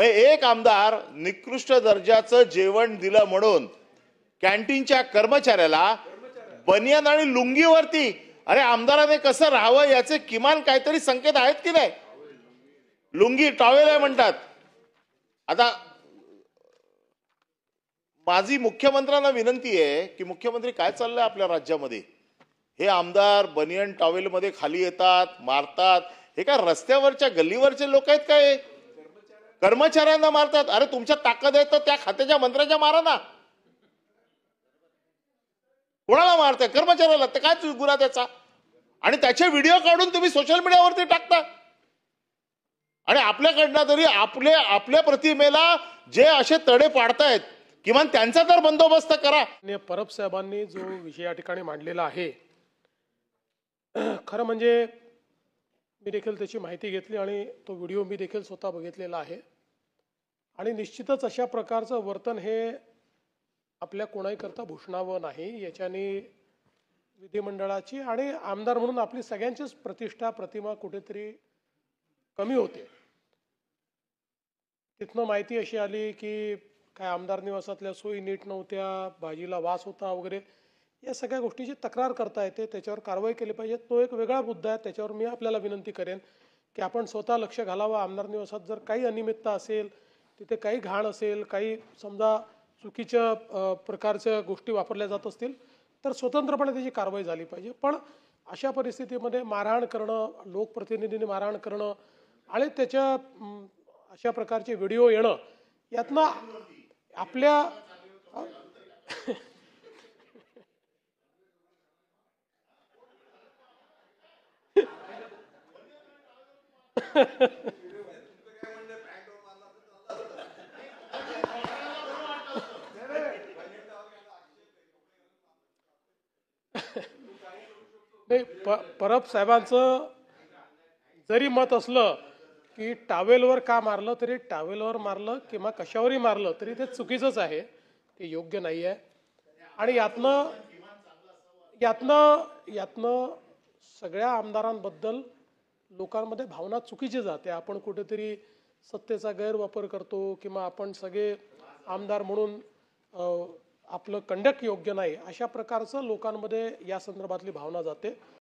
एक आमदार निकृष्ट दर्जाचं जेवण दिलं म्हणून कॅन्टीनच्या कर्मचाऱ्याला बनियान आणि लुंगीवरती, अरे आमदाराने कसं राहावं याचे किमान काहीतरी संकेत आहेत की नाही? लुंगी टॉवेल आहे म्हणतात. आता माझी मुख्यमंत्र्यांना विनंती आहे की मुख्यमंत्री काय चाललंय आपल्या राज्यामध्ये? हे आमदार बनियन टॉवेल मध्ये खाली येतात, मारतात. हे काय रस्त्यावरच्या गल्लीवरचे लोक आहेत काय? कर्मचाऱ्यांना मारतात. अरे तुमच्या ताकद आहे तर त्या खात्याच्या मंत्र्याच्या मारा ना. कोणाला मारताय? कर्मचाऱ्याला. तर काय गुन्हा त्याचा? आणि त्याचे व्हिडिओ काढून तुम्ही सोशल मीडियावरती टाकता. आणि आपल्याकडनं तरी आपल्या प्रतिमेला जे असे तडे पाडतायत, किमान त्यांचा तर बंदोबस्त करा. परब साहेबांनी जो विषय या ठिकाणी मांडलेला आहे, खरं म्हणजे मी देखील त्याची माहिती घेतली आणि तो व्हिडिओ मी देखील स्वतः बघितलेला आहे. आणि निश्चितच अशा प्रकारचं वर्तन हे आपल्या कोणाही करता भूषणावं नाही. याच्याने विधिमंडळाची आणि आमदार म्हणून आपली सगळ्यांचीच प्रतिष्ठा, प्रतिमा कुठेतरी कमी होते. तिथनं माहिती अशी आली की काय आमदार निवासातल्या सोयी नीट नव्हत्या, भाजीला वास होता वगैरे, या सगळ्या गोष्टीची तक्रार करता येते. त्याच्यावर कारवाई केली पाहिजे. तो एक वेगळा मुद्दा आहे. त्याच्यावर मी आपल्याला विनंती करेन की आपण स्वतः लक्ष घालावं. आमदार निवासात जर काही अनियमितता असेल, तिथे काही घाण असेल, काही समजा चुकीच्या प्रकारच्या गोष्टी वापरल्या जात असतील तर स्वतंत्रपणे त्याची कारवाई झाली पाहिजे. पण अशा परिस्थितीमध्ये मारहाण करणं, लोकप्रतिनिधींनी मारहाण करणं आणि त्याच्या अशा प्रकारचे व्हिडिओ येणं, यातनं आपल्या नाही, परब साहेबांचं जरी मत असलं की टावेलवर का मारलं, तरी टावेलवर मारलं किंवा कशावरही मारलं तरी ते चुकीचंच आहे, ते योग्य नाही आहे. आणि यातनं सगळ्या आमदारांबद्दल लोकांमध्ये भावना चुकीची जाते. आपण कुठेतरी सत्तेचा गैरवापर करतो किंवा आपण सगळे आमदार म्हणून आपलं कंडक्ट योग्य नाही, अशा प्रकारचं लोकांमध्ये या संदर्भातली भावना जाते.